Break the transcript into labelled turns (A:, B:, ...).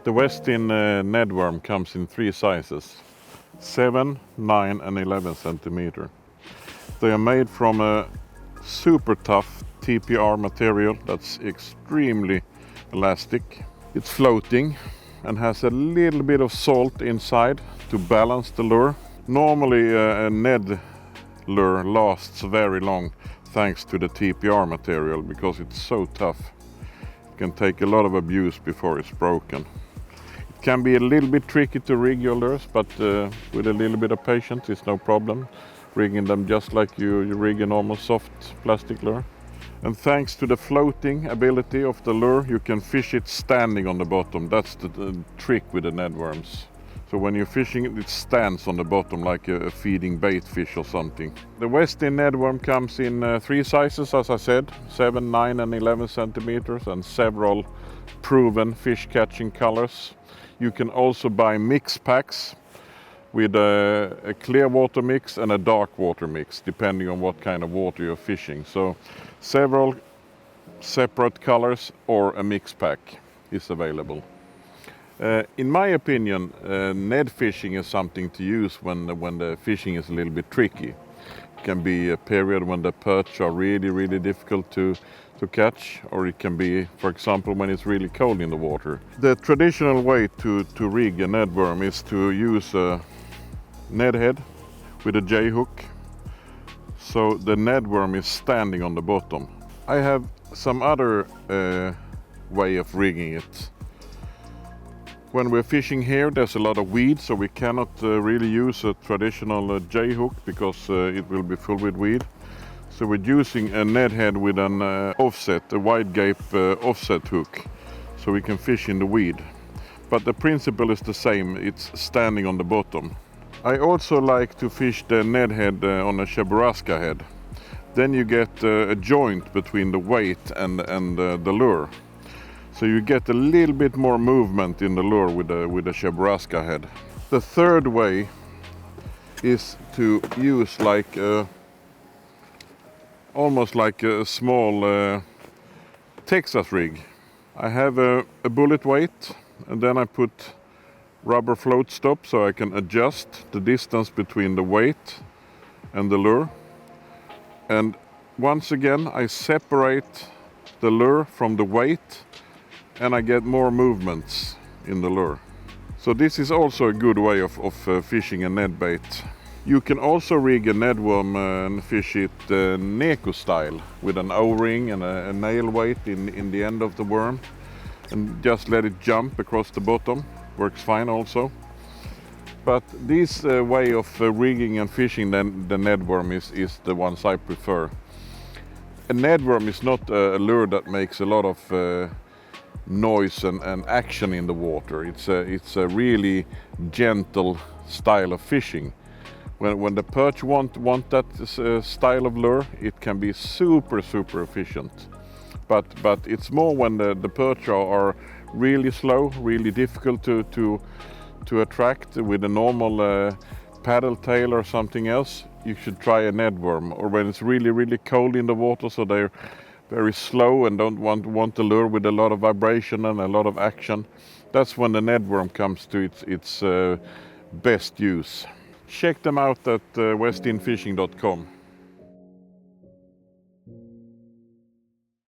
A: The Westin Nedworm comes in 3 sizes, 7, 9 and 11 centimeter. They are made from a super tough TPR material that's extremely elastic. It's floating and has a little bit of salt inside to balance the lure. Normally a Ned lure lasts very long thanks to the TPR material because it's so tough. It can take a lot of abuse before it's broken. It can be a little bit tricky to rig your lures, but with a little bit of patience it's no problem rigging them just like you rig a normal soft plastic lure. And thanks to the floating ability of the lure, you can fish it standing on the bottom. That's the trick with the Nedworms. So when you're fishing it, it stands on the bottom like a feeding bait fish or something. The Westin Nedworm comes in 3 sizes, as I said, 7, 9 and 11 centimeters, and several proven fish catching colors. You can also buy mix packs with a clear water mix and a dark water mix, depending on what kind of water you're fishing. So several separate colors or a mix pack is available. In my opinion, Ned fishing is something to use when the fishing is a little bit tricky. It can be a period when the perch are really difficult to catch, or it can be, for example, when it's really cold in the water. The traditional way to rig a Ned worm is to use a Ned head with a J hook, so the Ned worm is standing on the bottom. I have some other way of rigging it. When we're fishing here, there's a lot of weed, so we cannot really use a traditional J hook because it will be full with weed. So we're using a Ned head with an offset, a wide gape offset hook, so we can fish in the weed. But the principle is the same, it's standing on the bottom. I also like to fish the Ned head on a Cheburasca head. Then you get a joint between the weight and the lure. So you get a little bit more movement in the lure with the Cheburasca head. The third way is to use like almost like a small Texas rig. I have a bullet weight, and then I put rubber float stop so I can adjust the distance between the weight and the lure. And once again I separate the lure from the weight, and I get more movements in the lure. So this is also a good way of fishing a Ned bait. You can also rig a Ned worm and fish it Neko style with an O-ring and a nail weight in the end of the worm, and just let it jump across the bottom. Works fine also. But this way of rigging and fishing the Ned worm is the ones I prefer. A Ned worm is not a lure that makes a lot of noise and action in the water. It's a really gentle style of fishing. When the perch want that style of lure, it can be super efficient. But it's more when the perch are really slow, really difficult to attract with a normal paddle tail or something else. You should try a Ned worm. Or when it's really cold in the water, so they're very slow and don't want the lure with a lot of vibration and a lot of action. That's when the Ned worm comes to its best use. Check them out at westinfishing.com.